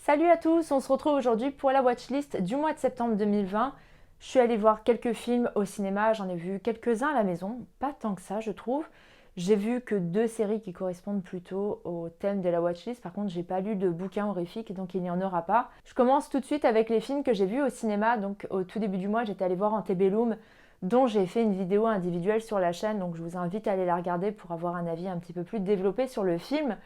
Salut à tous, on se retrouve aujourd'hui pour la watchlist du mois de septembre 2020. Je suis allée voir quelques films au cinéma, j'en ai vu quelques-uns à la maison, pas tant que ça je trouve. J'ai vu que 2 séries qui correspondent plutôt au thème de la watchlist, par contre j'ai pas lu de bouquin horrifique donc il n'y en aura pas. Je commence tout de suite avec les films que j'ai vus au cinéma, donc au tout début du mois j'étais allée voir Antebellum, dont j'ai fait une vidéo individuelle sur la chaîne, donc je vous invite à aller la regarder pour avoir un avis un petit peu plus développé sur le film.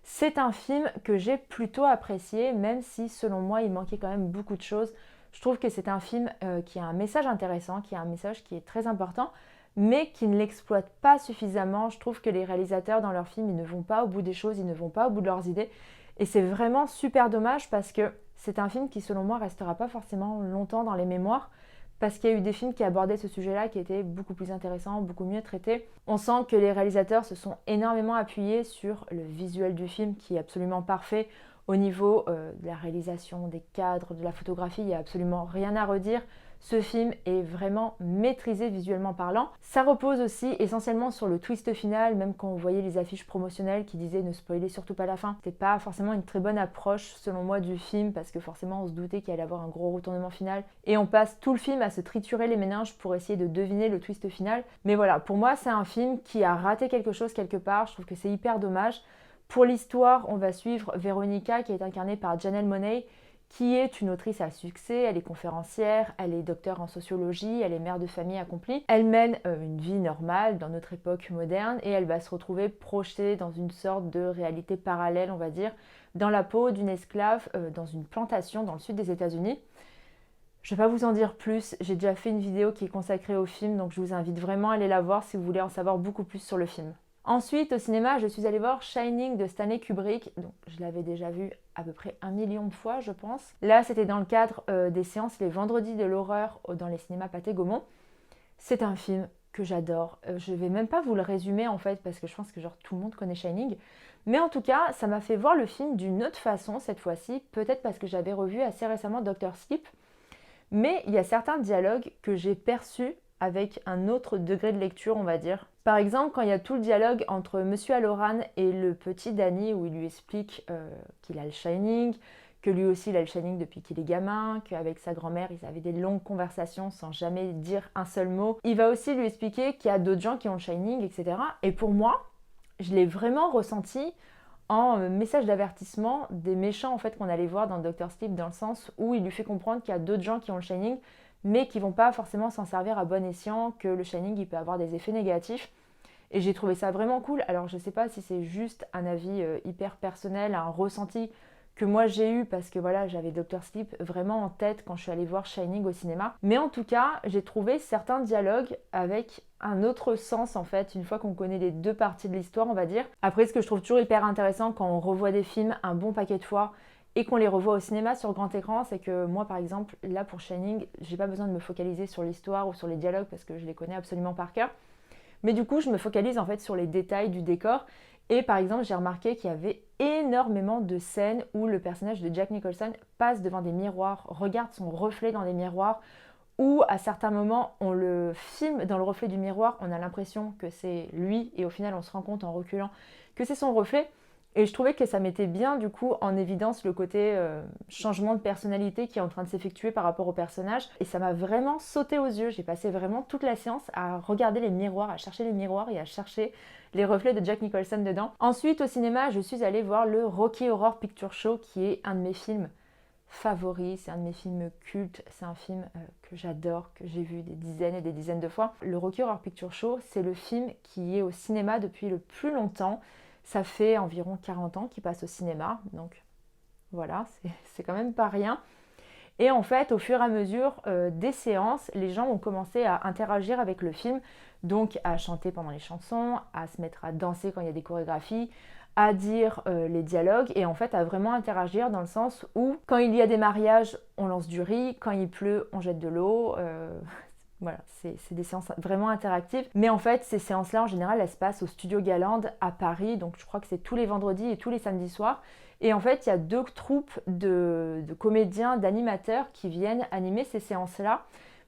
C'est un film que j'ai plutôt apprécié, même si selon moi il manquait quand même beaucoup de choses. Je trouve que c'est un film qui a un message intéressant, qui a un message qui est très important, mais qui ne l'exploite pas suffisamment. Je trouve que les réalisateurs dans leurs films, ils ne vont pas au bout des choses, ils ne vont pas au bout de leurs idées. Et c'est vraiment super dommage parce que c'est un film qui selon moi restera pas forcément longtemps dans les mémoires, parce qu'il y a eu des films qui abordaient ce sujet-là qui étaient beaucoup plus intéressants, beaucoup mieux traités. On sent que les réalisateurs se sont énormément appuyés sur le visuel du film qui est absolument parfait au niveau de la réalisation, des cadres, de la photographie, il n'y a absolument rien à redire. Ce film est vraiment maîtrisé visuellement parlant. Ça repose aussi essentiellement sur le twist final, même quand on voyait les affiches promotionnelles qui disaient ne spoilez surtout pas la fin. C'était pas forcément une très bonne approche selon moi du film parce que forcément on se doutait qu'il allait avoir un gros retournement final et on passe tout le film à se triturer les méninges pour essayer de deviner le twist final. Mais voilà, pour moi c'est un film qui a raté quelque chose quelque part, je trouve que c'est hyper dommage. Pour l'histoire, on va suivre Veronica qui est incarnée par Janelle Monáe, qui est une autrice à succès, elle est conférencière, elle est docteure en sociologie, elle est mère de famille accomplie. Elle mène une vie normale dans notre époque moderne et elle va se retrouver projetée dans une sorte de réalité parallèle, on va dire, dans la peau d'une esclave dans une plantation dans le sud des États-Unis. Je ne vais pas vous en dire plus, j'ai déjà fait une vidéo qui est consacrée au film, donc je vous invite vraiment à aller la voir si vous voulez en savoir beaucoup plus sur le film. Ensuite, au cinéma, je suis allée voir Shining de Stanley Kubrick. Donc, je l'avais déjà vu à peu près 1 million de fois, je pense. Là, c'était dans le cadre des séances les vendredis de l'horreur dans les cinémas Pathé Gaumont. C'est un film que j'adore. Je vais même pas vous le résumer en fait, parce que je pense que genre tout le monde connaît Shining. Mais en tout cas, ça m'a fait voir le film d'une autre façon cette fois-ci. Peut-être parce que j'avais revu assez récemment Dr. Sleep. Mais il y a certains dialogues que j'ai perçus avec un autre degré de lecture, on va dire. Par exemple, quand il y a tout le dialogue entre Monsieur Halloran et le petit Danny, où il lui explique qu'il a le Shining, que lui aussi il a le Shining depuis qu'il est gamin, qu'avec sa grand-mère ils avaient des longues conversations sans jamais dire un seul mot. Il va aussi lui expliquer qu'il y a d'autres gens qui ont le Shining, etc. Et pour moi, je l'ai vraiment ressenti en message d'avertissement des méchants en fait qu'on allait voir dans Dr. Sleep, dans le sens où il lui fait comprendre qu'il y a d'autres gens qui ont le Shining mais qui vont pas forcément s'en servir à bon escient, que le Shining il peut avoir des effets négatifs. Et j'ai trouvé ça vraiment cool. Alors je sais pas si c'est juste un avis hyper personnel, un ressenti que moi j'ai eu parce que voilà, j'avais Dr. Sleep vraiment en tête quand je suis allée voir Shining au cinéma. Mais en tout cas, j'ai trouvé certains dialogues avec un autre sens en fait, une fois qu'on connaît les deux parties de l'histoire, on va dire. Après, ce que je trouve toujours hyper intéressant quand on revoit des films un bon paquet de fois et qu'on les revoit au cinéma sur grand écran, c'est que moi par exemple, là pour Shining, j'ai pas besoin de me focaliser sur l'histoire ou sur les dialogues parce que je les connais absolument par cœur. Mais du coup, je me focalise en fait sur les détails du décor. Et par exemple, j'ai remarqué qu'il y avait énormément de scènes où le personnage de Jack Nicholson passe devant des miroirs, regarde son reflet dans des miroirs, ou à certains moments, on le filme dans le reflet du miroir, on a l'impression que c'est lui, et au final, on se rend compte en reculant que c'est son reflet. Et je trouvais que ça mettait bien du coup en évidence le côté changement de personnalité qui est en train de s'effectuer par rapport au personnage. Et ça m'a vraiment sauté aux yeux. J'ai passé vraiment toute la séance à regarder les miroirs, à chercher les miroirs et à chercher les reflets de Jack Nicholson dedans. Ensuite au cinéma, je suis allée voir le Rocky Horror Picture Show qui est un de mes films favoris, c'est un de mes films cultes, c'est un film que j'adore, que j'ai vu des dizaines et des dizaines de fois. Le Rocky Horror Picture Show, c'est le film qui est au cinéma depuis le plus longtemps. Ça fait environ 40 ans qu'il passe au cinéma, donc voilà, c'est quand même pas rien. Et en fait, au fur et à mesure des séances, les gens ont commencé à interagir avec le film, donc à chanter pendant les chansons, à se mettre à danser quand il y a des chorégraphies, à dire les dialogues et en fait à vraiment interagir dans le sens où quand il y a des mariages, on lance du riz, quand il pleut, on jette de l'eau. Voilà, c'est des séances vraiment interactives. Mais en fait, ces séances-là, en général, elles se passent au Studio Galande à Paris. Donc je crois que c'est tous les vendredis et tous les samedis soirs. Et en fait, il y a 2 troupes de comédiens, d'animateurs qui viennent animer ces séances-là.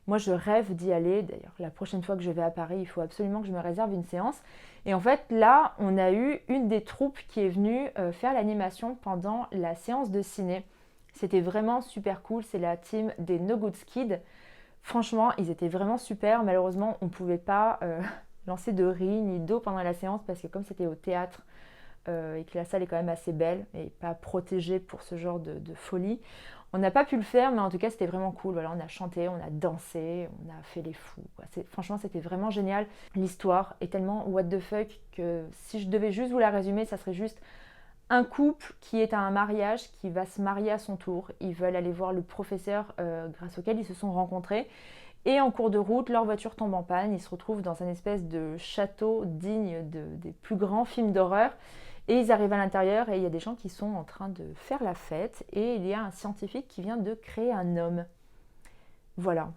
Moi, je rêve d'y aller. D'ailleurs, la prochaine fois que je vais à Paris, il faut absolument que je me réserve une séance. Et en fait, là, on a eu une des troupes qui est venue faire l'animation pendant la séance de ciné. C'était vraiment super cool, c'est la team des No Good Kids. Franchement, ils étaient vraiment super. Malheureusement, on ne pouvait pas lancer de riz ni d'eau pendant la séance parce que comme c'était au théâtre et que la salle est quand même assez belle et pas protégée pour ce genre de folie, on n'a pas pu le faire, mais en tout cas, c'était vraiment cool. Voilà, on a chanté, on a dansé, on a fait les fous. Franchement, c'était vraiment génial. L'histoire est tellement what the fuck que si je devais juste vous la résumer, ça serait juste un couple qui est à un mariage, qui va se marier à son tour. Ils veulent aller voir le professeur grâce auquel ils se sont rencontrés. Et en cours de route, leur voiture tombe en panne. Ils se retrouvent dans un espèce de château digne des plus grands films d'horreur. Et ils arrivent à l'intérieur et il y a des gens qui sont en train de faire la fête. Et il y a un scientifique qui vient de créer un homme. Voilà,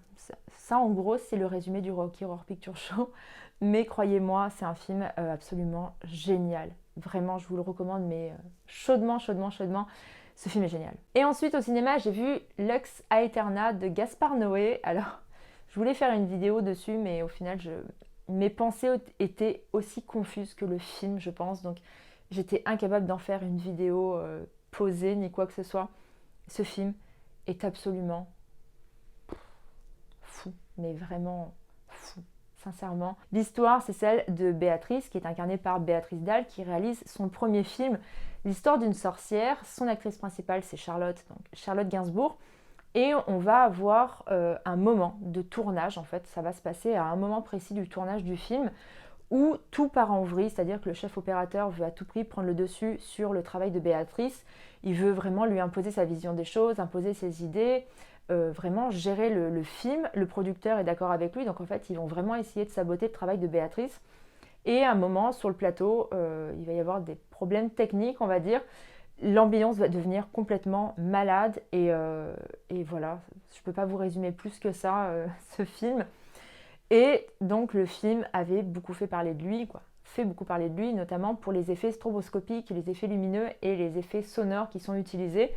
ça en gros c'est le résumé du Rocky Horror Picture Show. Mais croyez-moi, c'est un film absolument génial. Vraiment, je vous le recommande, mais chaudement, chaudement, chaudement. Ce film est génial. Et ensuite, au cinéma, j'ai vu Lux Aeterna de Gaspard Noé. Alors, je voulais faire une vidéo dessus, mais au final, mes pensées étaient aussi confuses que le film, je pense. Donc, j'étais incapable d'en faire une vidéo posée, ni quoi que ce soit. Ce film est absolument fou, mais vraiment fou. Sincèrement. L'histoire, c'est celle de Béatrice, qui est incarnée par Béatrice Dalle, qui réalise son premier film, l'histoire d'une sorcière. Son actrice principale, c'est Charlotte, donc Charlotte Gainsbourg. Et on va avoir un moment de tournage, en fait, ça va se passer à un moment précis du tournage du film, où tout part en vrille, c'est-à-dire que le chef opérateur veut à tout prix prendre le dessus sur le travail de Béatrice. Il veut vraiment lui imposer sa vision des choses, imposer ses idées, vraiment gérer le film. Le producteur est d'accord avec lui, donc en fait, ils vont vraiment essayer de saboter le travail de Béatrice. Et à un moment, sur le plateau, il va y avoir des problèmes techniques, on va dire. L'ambiance va devenir complètement malade et voilà, je ne peux pas vous résumer plus que ça, ce film. Et donc le film avait beaucoup fait parler de lui, fait beaucoup parler de lui, notamment pour les effets stroboscopiques, les effets lumineux et les effets sonores qui sont utilisés.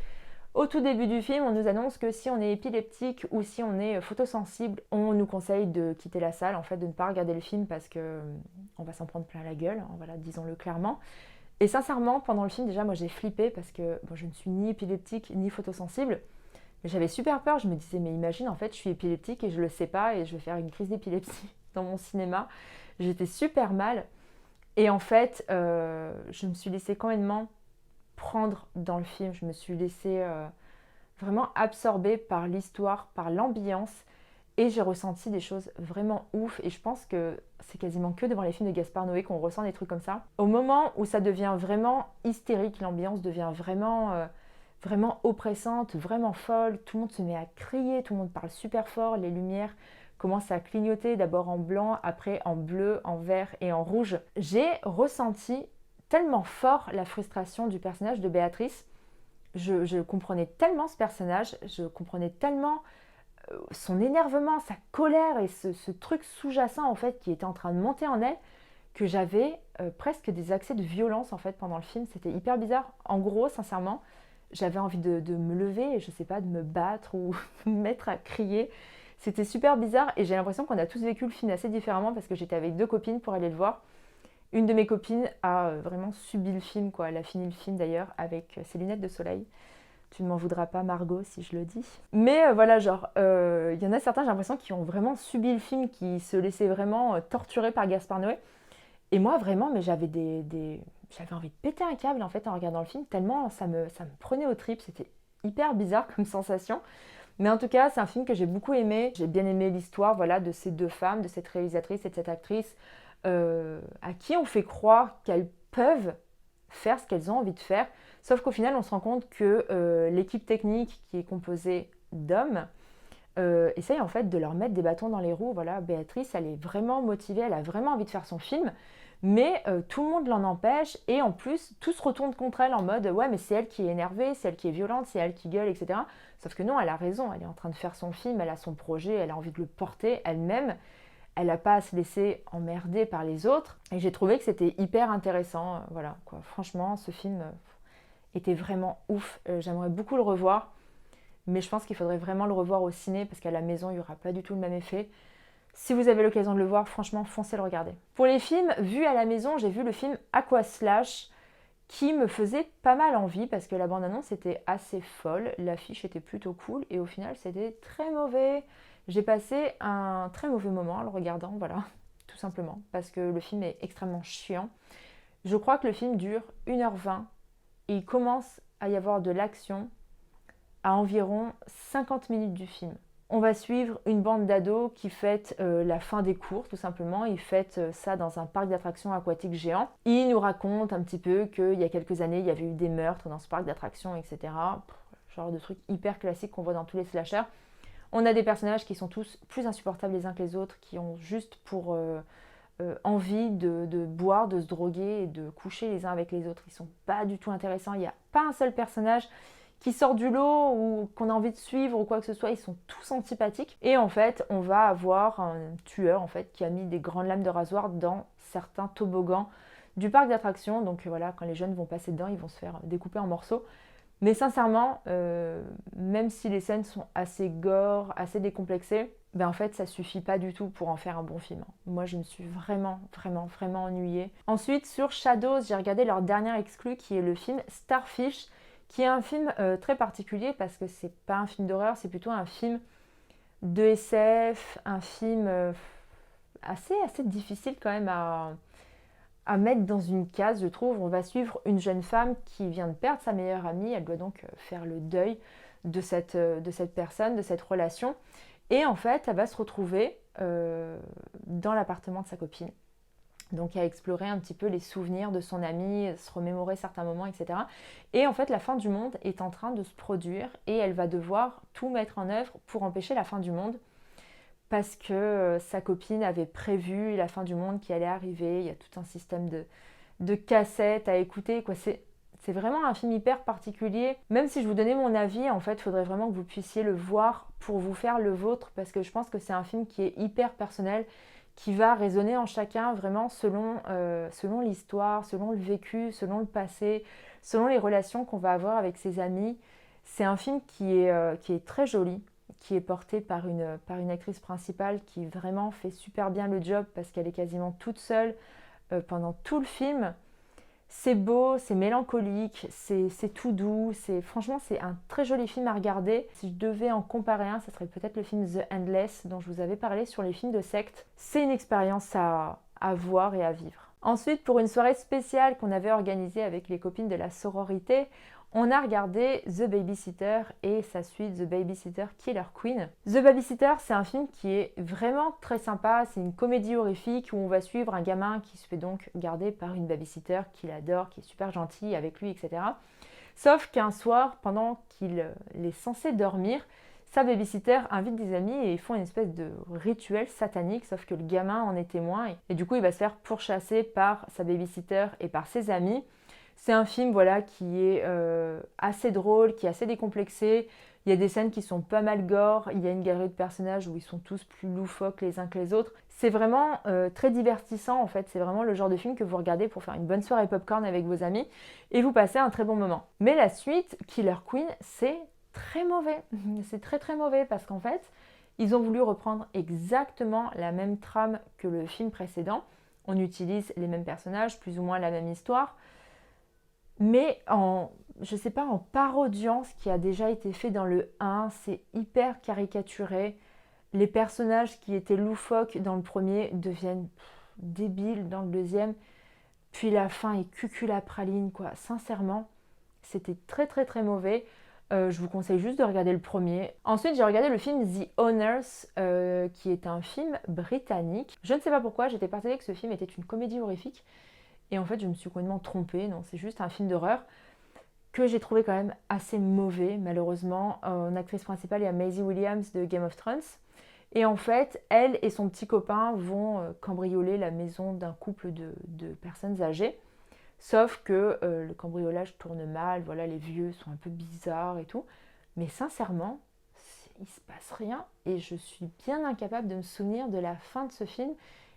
Au tout début du film, on nous annonce que si on est épileptique ou si on est photosensible, on nous conseille de quitter la salle, en fait, de ne pas regarder le film parce que on va s'en prendre plein la gueule, hein, voilà, disons-le clairement. Et sincèrement, pendant le film, déjà, moi j'ai flippé parce que bon, je ne suis ni épileptique ni photosensible. Mais j'avais super peur, je me disais, mais imagine, en fait, je suis épileptique et je le sais pas et je vais faire une crise d'épilepsie dans mon cinéma. J'étais super mal. Et en fait, je me suis laissée complètement prendre dans le film. Je me suis laissée vraiment absorber par l'histoire, par l'ambiance. Et j'ai ressenti des choses vraiment ouf. Et je pense que c'est quasiment que devant les films de Gaspard Noé qu'on ressent des trucs comme ça. Au moment où ça devient vraiment hystérique, l'ambiance devient vraiment, vraiment oppressante, vraiment folle. Tout le monde se met à crier, tout le monde parle super fort. Les lumières commencent à clignoter, d'abord en blanc, après en bleu, en vert et en rouge. J'ai ressenti tellement fort la frustration du personnage de Béatrice. Je comprenais tellement ce personnage, je comprenais tellement son énervement, sa colère et ce truc sous-jacent en fait qui était en train de monter en elle, que j'avais presque des accès de violence en fait pendant le film. C'était hyper bizarre. En gros, sincèrement, j'avais envie de me lever et je sais pas, de me battre ou me mettre à crier. C'était super bizarre et j'ai l'impression qu'on a tous vécu le film assez différemment parce que j'étais avec 2 copines pour aller le voir. Une de mes copines a vraiment subi le film, quoi. Elle a fini le film d'ailleurs avec ses lunettes de soleil. Tu ne m'en voudras pas, Margot, si je le dis. Mais voilà, genre, il y en a certains, j'ai l'impression, qui ont vraiment subi le film, qui se laissaient vraiment torturer par Gaspard Noé. Et moi, vraiment, mais j'avais j'avais envie de péter un câble, en fait, en regardant le film, tellement ça me prenait aux tripes. C'était hyper bizarre comme sensation. Mais en tout cas, c'est un film que j'ai beaucoup aimé. J'ai bien aimé l'histoire, voilà, de ces 2 femmes, de cette réalisatrice et de cette actrice, à qui on fait croire qu'elles peuvent faire ce qu'elles ont envie de faire. Sauf qu'au final, on se rend compte que l'équipe technique qui est composée d'hommes essaye en fait de leur mettre des bâtons dans les roues. Voilà, Béatrice, elle est vraiment motivée, elle a vraiment envie de faire son film, mais tout le monde l'en empêche et en plus, tout se retourne contre elle en mode ouais, mais c'est elle qui est énervée, c'est elle qui est violente, c'est elle qui gueule, etc. Sauf que non, elle a raison, elle est en train de faire son film, elle a son projet, elle a envie de le porter elle-même. Elle n'a pas à se laisser emmerder par les autres. Et j'ai trouvé que c'était hyper intéressant. Voilà, quoi. Franchement, ce film était vraiment ouf. J'aimerais beaucoup le revoir. Mais je pense qu'il faudrait vraiment le revoir au ciné parce qu'à la maison, il n'y aura pas du tout le même effet. Si vous avez l'occasion de le voir, franchement, foncez le regarder. Pour les films vus à la maison, j'ai vu le film Aquaslash qui me faisait pas mal envie parce que la bande-annonce était assez folle, l'affiche était plutôt cool et au final c'était très mauvais. J'ai passé un très mauvais moment en le regardant, voilà, tout simplement, parce que le film est extrêmement chiant. Je crois que le film dure 1h20 et il commence à y avoir de l'action à environ 50 minutes du film. On va suivre une bande d'ados qui fête la fin des cours, tout simplement. Ils fêtent ça dans un parc d'attractions aquatiques géant. Ils nous racontent un petit peu qu'il y a quelques années, il y avait eu des meurtres dans ce parc d'attractions, etc. Genre de trucs hyper classiques qu'on voit dans tous les slashers. On a des personnages qui sont tous plus insupportables les uns que les autres, qui ont juste pour envie de boire, de se droguer et de coucher les uns avec les autres. Ils sont pas du tout intéressants. Il n'y a pas un seul personnage qui sort du lot ou qu'on a envie de suivre ou quoi que ce soit, ils sont tous antipathiques. Et en fait, on va avoir un tueur en fait qui a mis des grandes lames de rasoir dans certains toboggans du parc d'attractions. Donc voilà, quand les jeunes vont passer dedans, ils vont se faire découper en morceaux. Mais sincèrement, même si les scènes sont assez gore, assez décomplexées, ben en fait, ça suffit pas du tout pour en faire un bon film. Moi, je me suis vraiment ennuyée. Ensuite, sur Shadows, j'ai regardé leur dernier exclu qui est le film Starfish, qui est un film très particulier parce que c'est pas un film d'horreur, c'est plutôt un film de SF, un film assez difficile quand même à mettre dans une case, je trouve. On va suivre une jeune femme qui vient de perdre sa meilleure amie, elle doit donc faire le deuil de cette personne, de cette relation. Et en fait, elle va se retrouver dans l'appartement de sa copine. Donc à explorer un petit peu les souvenirs de son amie, se remémorer certains moments, etc. Et en fait, la fin du monde est en train de se produire et elle va devoir tout mettre en œuvre pour empêcher la fin du monde parce que sa copine avait prévu la fin du monde qui allait arriver. Il y a tout un système de cassettes à écouter, quoi. C'est vraiment un film hyper particulier. Même si je vous donnais mon avis, en fait, il faudrait vraiment que vous puissiez le voir pour vous faire le vôtre parce que je pense que c'est un film qui est hyper personnel, qui va résonner en chacun vraiment selon l'histoire, selon le vécu, selon le passé, selon les relations qu'on va avoir avec ses amis. C'est un film qui est très joli, qui est porté par une actrice principale qui vraiment fait super bien le job parce qu'elle est quasiment toute seule pendant tout le film. C'est beau, c'est mélancolique, c'est tout doux, franchement c'est un très joli film à regarder. Si je devais en comparer un, ça serait peut-être le film The Endless dont je vous avais parlé sur les films de secte. C'est une expérience à voir et à vivre. Ensuite, pour une soirée spéciale qu'on avait organisée avec les copines de la sororité, on a regardé The Babysitter et sa suite The Babysitter Killer Queen. The Babysitter, c'est un film qui est vraiment très sympa. C'est une comédie horrifique où on va suivre un gamin qui se fait donc garder par une babysitter qu'il adore, qui est super gentille avec lui, etc. Sauf qu'un soir, pendant qu'il est censé dormir, sa babysitter invite des amis et ils font une espèce de rituel satanique, sauf que le gamin en est témoin et du coup il va se faire pourchasser par sa babysitter et par ses amis. C'est un film voilà, qui est assez drôle, qui est assez décomplexé. Il y a des scènes qui sont pas mal gore. Il y a une galerie de personnages où ils sont tous plus loufoques les uns que les autres. C'est vraiment très divertissant en fait. C'est vraiment le genre de film que vous regardez pour faire une bonne soirée popcorn avec vos amis et vous passez un très bon moment. Mais la suite, Killer Queen, c'est très mauvais. C'est très mauvais parce qu'en fait, ils ont voulu reprendre exactement la même trame que le film précédent. On utilise les mêmes personnages, plus ou moins la même histoire. Mais je sais pas, en parodiant ce qui a déjà été fait dans le 1, c'est hyper caricaturé. Les personnages qui étaient loufoques dans le premier deviennent débiles dans le deuxième. Puis la fin est cuculapraline, quoi. Sincèrement, c'était très mauvais. Je vous conseille juste de regarder le premier. Ensuite, j'ai regardé le film The Owners, qui est un film britannique. Je ne sais pas pourquoi, j'étais persuadée que ce film était une comédie horrifique. Et en fait, je me suis complètement trompée. Non, c'est juste un film d'horreur que j'ai trouvé quand même assez mauvais, malheureusement. En actrice principale, il y a Maisie Williams de Game of Thrones. Et en fait, elle et son petit copain vont cambrioler la maison d'un couple de personnes âgées. Sauf que le cambriolage tourne mal, voilà, les vieux sont un peu bizarres et tout. Mais sincèrement, il se passe rien et je suis bien incapable de me souvenir de la fin de ce film.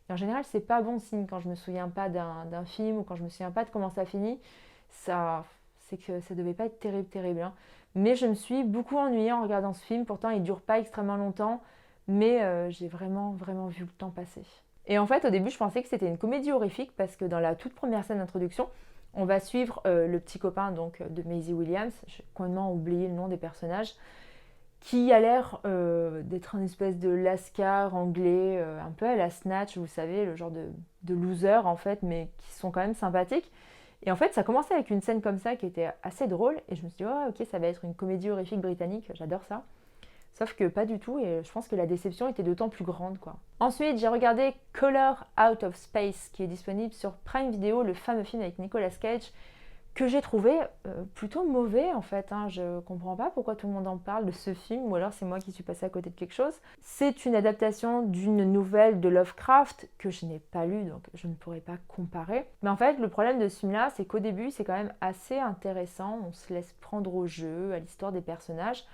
Et en général, c'est pas bon signe quand je me souviens pas d'un film ou quand je me souviens pas de comment ça finit. C'est que ça devait pas être terrible. Hein. Mais je me suis beaucoup ennuyée en regardant ce film. Pourtant, il dure pas extrêmement longtemps, mais j'ai vraiment vu le temps passer. Et en fait, au début, je pensais que c'était une comédie horrifique parce que dans la toute première scène d'introduction, On va suivre le petit copain donc, de Maisie Williams, j'ai complètement oublié le nom des personnages, qui a l'air d'être un espèce de lascar anglais, un peu à la Snatch, vous savez, le genre de loser en fait, mais qui sont quand même sympathiques. Et en fait, ça commençait avec une scène comme ça qui était assez drôle, et je me suis dit, oh, ok, ça va être une comédie horrifique britannique, j'adore ça. Sauf que pas du tout, et je pense que la déception était d'autant plus grande, quoi. Ensuite, j'ai regardé Color Out of Space, qui est disponible sur Prime Video, le fameux film avec Nicolas Cage, que j'ai trouvé plutôt mauvais en fait. Je comprends pas pourquoi tout le monde en parle de ce film, ou alors c'est moi qui suis passée à côté de quelque chose. C'est une adaptation d'une nouvelle de Lovecraft que je n'ai pas lue, donc je ne pourrais pas comparer. Mais en fait, le problème de ce film-là, c'est qu'au début, c'est quand même assez intéressant. On se laisse prendre au jeu, à l'histoire des personnages.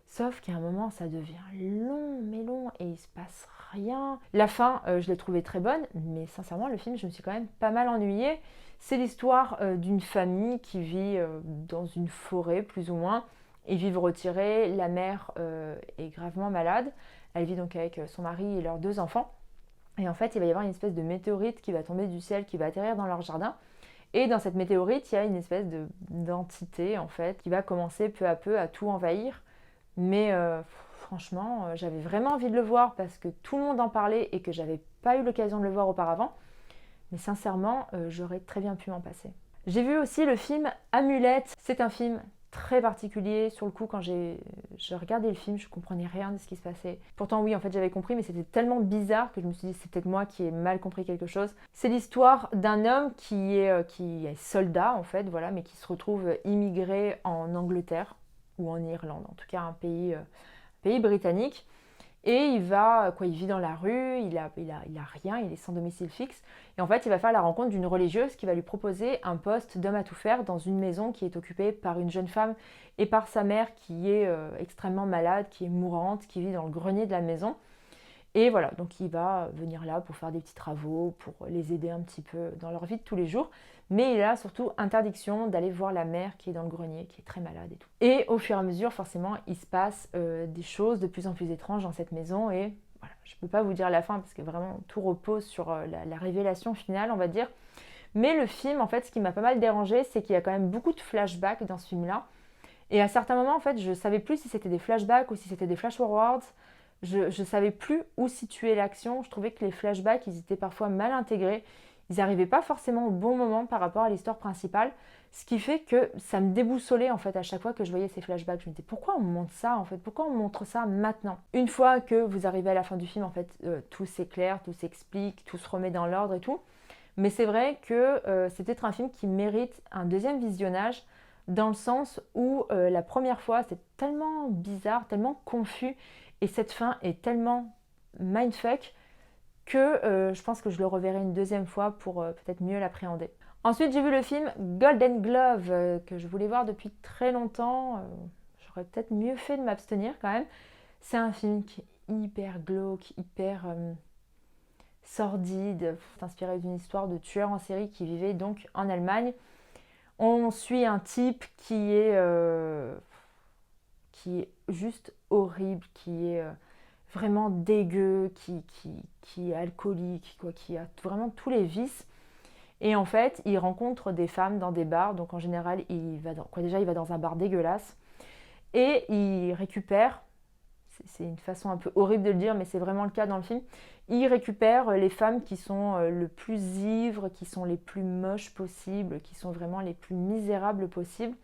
Sauf qu'à un moment, ça devient long, mais long, et il se passe rien. La fin, je l'ai trouvée très bonne, mais sincèrement, le film, je me suis quand même pas mal ennuyée. C'est l'histoire d'une famille qui vit dans une forêt, plus ou moins. Ils vivent retirés, la mère est gravement malade. Elle vit donc avec son mari et leurs 2 enfants. Et en fait, il va y avoir une espèce de météorite qui va tomber du ciel, qui va atterrir dans leur jardin. Et dans cette météorite, il y a une espèce d'entité, en fait, qui va commencer peu à peu à tout envahir. Mais franchement, j'avais vraiment envie de le voir parce que tout le monde en parlait et que j'avais pas eu l'occasion de le voir auparavant. Mais sincèrement, j'aurais très bien pu m'en passer. J'ai vu aussi le film Amulette. C'est un film très particulier. Sur le coup, quand j'ai regardé le film, je comprenais rien de ce qui se passait. Pourtant, oui, en fait, j'avais compris, mais c'était tellement bizarre que je me suis dit, c'est peut-être moi qui ai mal compris quelque chose. C'est l'histoire d'un homme qui est soldat, en fait, voilà, mais qui se retrouve immigré en Angleterre ou en Irlande, en tout cas un pays britannique. Et il vit dans la rue, il a rien, il est sans domicile fixe. Et en fait, il va faire la rencontre d'une religieuse qui va lui proposer un poste d'homme à tout faire dans une maison qui est occupée par une jeune femme et par sa mère qui est extrêmement malade, qui est mourante, qui vit dans le grenier de la maison. Et voilà, donc il va venir là pour faire des petits travaux, pour les aider un petit peu dans leur vie de tous les jours. Mais il a surtout interdiction d'aller voir la mère qui est dans le grenier, qui est très malade et tout. Et au fur et à mesure, forcément, il se passe des choses de plus en plus étranges dans cette maison. Et voilà, je ne peux pas vous dire la fin parce que vraiment tout repose sur la révélation finale, on va dire. Mais le film, en fait, ce qui m'a pas mal dérangé, c'est qu'il y a quand même beaucoup de flashbacks dans ce film-là. Et à certains moments, en fait, je ne savais plus si c'était des flashbacks ou si c'était des flash-forwards. Je ne savais plus où situer l'action. Je trouvais que les flashbacks, ils étaient parfois mal intégrés. Ils n'arrivaient pas forcément au bon moment par rapport à l'histoire principale. Ce qui fait que ça me déboussolait en fait à chaque fois que je voyais ces flashbacks. Je me disais pourquoi on me montre ça en fait? Pourquoi on me montre ça maintenant? Une fois que vous arrivez à la fin du film, en fait, tout s'éclaire, tout s'explique, tout se remet dans l'ordre et tout. Mais c'est vrai que c'est peut-être un film qui mérite un deuxième visionnage dans le sens où la première fois, c'est tellement bizarre, tellement confus. Et cette fin est tellement mindfuck que je pense que je le reverrai une deuxième fois pour peut-être mieux l'appréhender. Ensuite, j'ai vu le film Golden Glove que je voulais voir depuis très longtemps. J'aurais peut-être mieux fait de m'abstenir quand même. C'est un film qui est hyper glauque, hyper sordide. C'est inspiré d'une histoire de tueur en série qui vivait donc en Allemagne. On suit un type qui est juste horrible, qui est vraiment dégueu, qui est alcoolique, quoi, qui a vraiment tous les vices. Et en fait, il rencontre des femmes dans des bars. Donc en général, il va dans un bar dégueulasse. Et il récupère, c'est une façon un peu horrible de le dire, mais c'est vraiment le cas dans le film, il récupère les femmes qui sont le plus ivres, qui sont les plus moches possibles, qui sont vraiment les plus misérables possibles.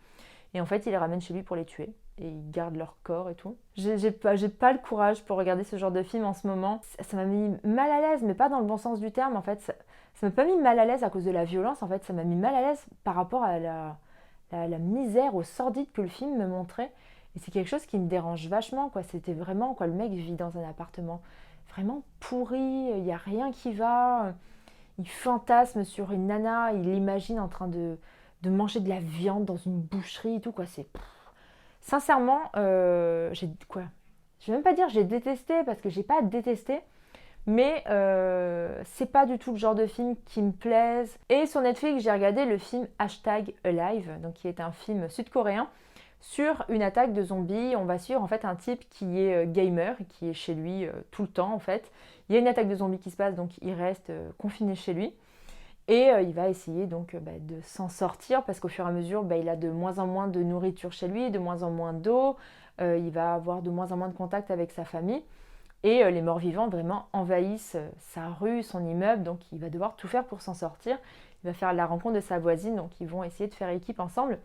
Et en fait, il les ramène chez lui pour les tuer. Et ils gardent leur corps et tout. J'ai pas le courage pour regarder ce genre de film en ce moment. Ça m'a mis mal à l'aise, mais pas dans le bon sens du terme. En fait, ça m'a pas mis mal à l'aise à cause de la violence. En fait, ça m'a mis mal à l'aise par rapport à la misère, au sordide que le film me montrait. Et c'est quelque chose qui me dérange vachement, quoi. C'était vraiment, quoi, le mec vit dans un appartement vraiment pourri, il n'y a rien qui va. Il fantasme sur une nana, il l'imagine en train de manger de la viande dans une boucherie et tout, quoi. Sincèrement, je vais même pas dire j'ai détesté parce que j'ai pas détesté, mais c'est pas du tout le genre de film qui me plaise. Et sur Netflix, j'ai regardé le film #Alive, donc qui est un film sud-coréen sur une attaque de zombies. On va suivre en fait un type qui est gamer, qui est chez lui tout le temps en fait. Il y a une attaque de zombies qui se passe, donc il reste confiné chez lui. Et il va essayer donc de s'en sortir parce qu'au fur et à mesure, il a de moins en moins de nourriture chez lui, de moins en moins d'eau, il va avoir de moins en moins de contact avec sa famille. Et les morts-vivants vraiment envahissent sa rue, son immeuble, donc il va devoir tout faire pour s'en sortir. Il va faire la rencontre de sa voisine, donc ils vont essayer de faire équipe ensemble.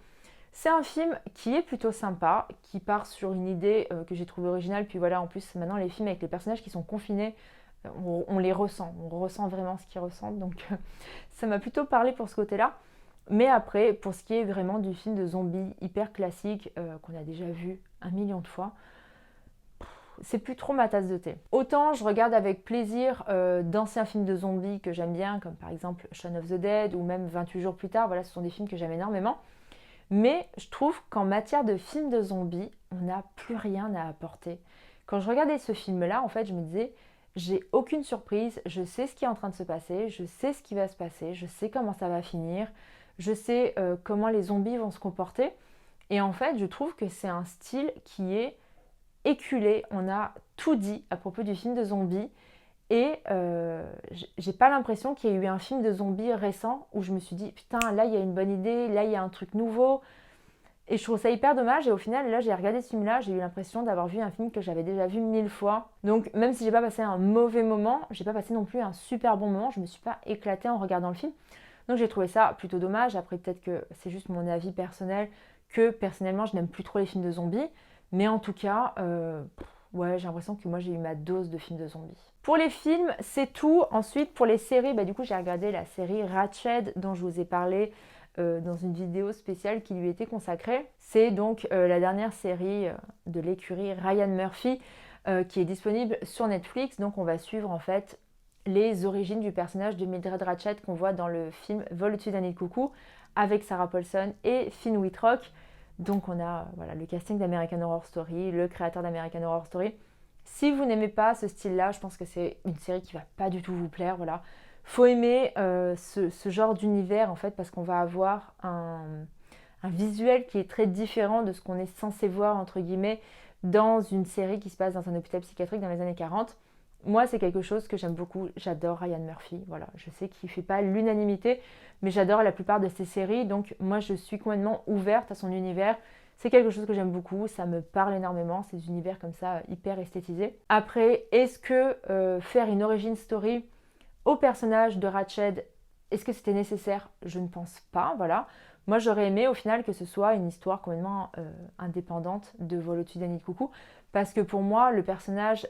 C'est un film qui est plutôt sympa, qui part sur une idée que j'ai trouvée originale. Puis voilà, en plus maintenant les films avec les personnages qui sont confinés, on les ressent, on ressent vraiment ce qu'ils ressentent. Donc ça m'a plutôt parlé pour ce côté-là. Mais après, pour ce qui est vraiment du film de zombies hyper classique, qu'on a déjà vu 1 million de fois, c'est plus trop ma tasse de thé. Autant je regarde avec plaisir d'anciens films de zombies que j'aime bien, comme par exemple Shaun of the Dead ou même 28 jours plus tard, voilà, ce sont des films que j'aime énormément. Mais je trouve qu'en matière de films de zombies, on n'a plus rien à apporter. Quand je regardais ce film-là, en fait, je me disais, j'ai aucune surprise, je sais ce qui est en train de se passer, je sais ce qui va se passer, je sais comment ça va finir, je sais comment les zombies vont se comporter. Et en fait, je trouve que c'est un style qui est éculé. On a tout dit à propos du film de zombies. Et j'ai pas l'impression qu'il y ait eu un film de zombies récent où je me suis dit putain, là il y a une bonne idée, là il y a un truc nouveau. Et je trouve ça hyper dommage. Et au final, là j'ai regardé ce film-là, j'ai eu l'impression d'avoir vu un film que j'avais déjà vu 1000 fois. Donc même si j'ai pas passé un mauvais moment, j'ai pas passé non plus un super bon moment, je me suis pas éclatée en regardant le film. Donc j'ai trouvé ça plutôt dommage. Après peut-être que c'est juste mon avis personnel, que personnellement je n'aime plus trop les films de zombies. Mais en tout cas, ouais, j'ai l'impression que moi j'ai eu ma dose de films de zombies. Pour les films, c'est tout. Ensuite, pour les séries, du coup, j'ai regardé la série Ratched dont je vous ai parlé dans une vidéo spéciale qui lui était consacrée. C'est donc la dernière série de l'écurie Ryan Murphy qui est disponible sur Netflix. Donc, on va suivre en fait les origines du personnage de Mildred Ratched qu'on voit dans le film Vol au-dessus d'un nid de coucou avec Sarah Paulson et Finn Wittrock. Donc, on a voilà, le casting d'American Horror Story, le créateur d'American Horror Story. Si vous n'aimez pas ce style-là, je pense que c'est une série qui va pas du tout vous plaire. Voilà, faut aimer ce genre d'univers en fait parce qu'on va avoir un visuel qui est très différent de ce qu'on est censé voir entre guillemets dans une série qui se passe dans un hôpital psychiatrique dans les années 40. Moi, c'est quelque chose que j'aime beaucoup. J'adore Ryan Murphy. Voilà, je sais qu'il ne fait pas l'unanimité, mais j'adore la plupart de ses séries. Donc, moi, je suis complètement ouverte à son univers. C'est quelque chose que j'aime beaucoup, ça me parle énormément, ces univers comme ça hyper esthétisés. Après, est-ce que faire une origin story au personnage de Ratched, est-ce que c'était nécessaire? Je ne pense pas, voilà. Moi j'aurais aimé au final que ce soit une histoire complètement indépendante de Vol au-dessus d'un nid de coucou, parce que pour moi le personnage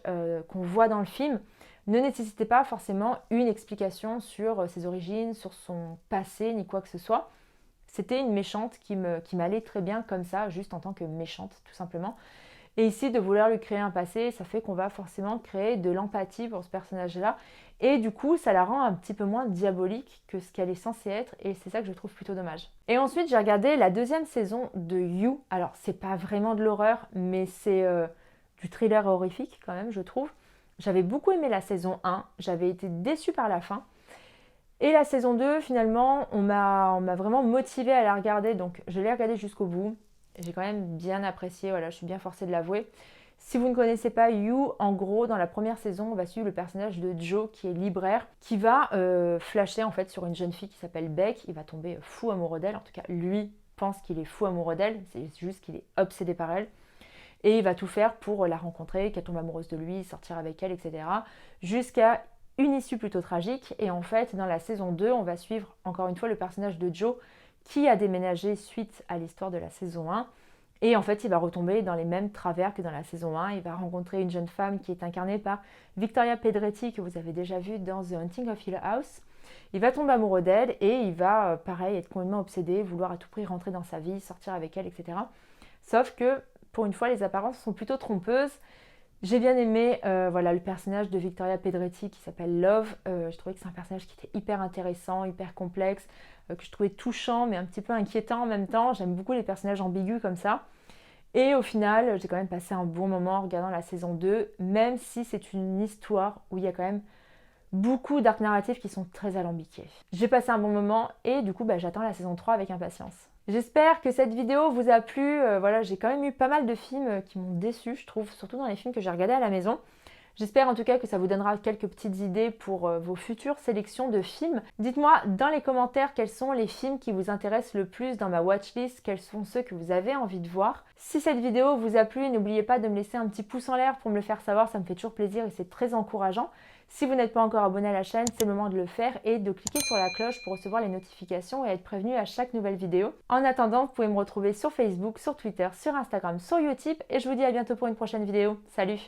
qu'on voit dans le film ne nécessitait pas forcément une explication sur ses origines, sur son passé, ni quoi que ce soit. C'était une méchante qui m'allait très bien comme ça, juste en tant que méchante, tout simplement. Et ici, de vouloir lui créer un passé, ça fait qu'on va forcément créer de l'empathie pour ce personnage-là. Et du coup, ça la rend un petit peu moins diabolique que ce qu'elle est censée être. Et c'est ça que je trouve plutôt dommage. Et ensuite, j'ai regardé la deuxième saison de You. Alors, c'est pas vraiment de l'horreur, mais c'est du thriller horrifique quand même, je trouve. J'avais beaucoup aimé la saison 1. J'avais été déçue par la fin. Et la saison 2, finalement, on m'a vraiment motivée à la regarder, donc je l'ai regardée jusqu'au bout. J'ai quand même bien apprécié, voilà, je suis bien forcée de l'avouer. Si vous ne connaissez pas You, en gros, dans la première saison, on va suivre le personnage de Joe, qui est libraire, qui va flasher en fait sur une jeune fille qui s'appelle Beck. Il va tomber fou amoureux d'elle, en tout cas, lui pense qu'il est fou amoureux d'elle, c'est juste qu'il est obsédé par elle. Et il va tout faire pour la rencontrer, qu'elle tombe amoureuse de lui, sortir avec elle, etc. Jusqu'à une issue plutôt tragique. Et en fait, dans la saison 2, on va suivre encore une fois le personnage de Joe qui a déménagé suite à l'histoire de la saison 1. Et en fait, il va retomber dans les mêmes travers que dans la saison 1. Il va rencontrer une jeune femme qui est incarnée par Victoria Pedretti, que vous avez déjà vue dans The Haunting of Hill House. Il va tomber amoureux d'elle et il va, pareil, être complètement obsédé, vouloir à tout prix rentrer dans sa vie, sortir avec elle, etc. Sauf que, pour une fois, les apparences sont plutôt trompeuses. J'ai bien aimé voilà, le personnage de Victoria Pedretti qui s'appelle Love. Je trouvais que c'est un personnage qui était hyper intéressant, hyper complexe, que je trouvais touchant mais un petit peu inquiétant en même temps. J'aime beaucoup les personnages ambigus comme ça. Et au final, j'ai quand même passé un bon moment en regardant la saison 2, même si c'est une histoire où il y a quand même beaucoup d'arcs narratifs qui sont très alambiqués. J'ai passé un bon moment et du coup, j'attends la saison 3 avec impatience. J'espère que cette vidéo vous a plu. Voilà, j'ai quand même eu pas mal de films qui m'ont déçue, je trouve, surtout dans les films que j'ai regardés à la maison. J'espère en tout cas que ça vous donnera quelques petites idées pour vos futures sélections de films. Dites-moi dans les commentaires quels sont les films qui vous intéressent le plus dans ma watchlist, quels sont ceux que vous avez envie de voir. Si cette vidéo vous a plu, n'oubliez pas de me laisser un petit pouce en l'air pour me le faire savoir, ça me fait toujours plaisir et c'est très encourageant. Si vous n'êtes pas encore abonné à la chaîne, c'est le moment de le faire et de cliquer sur la cloche pour recevoir les notifications et être prévenu à chaque nouvelle vidéo. En attendant, vous pouvez me retrouver sur Facebook, sur Twitter, sur Instagram, sur Utip et je vous dis à bientôt pour une prochaine vidéo. Salut!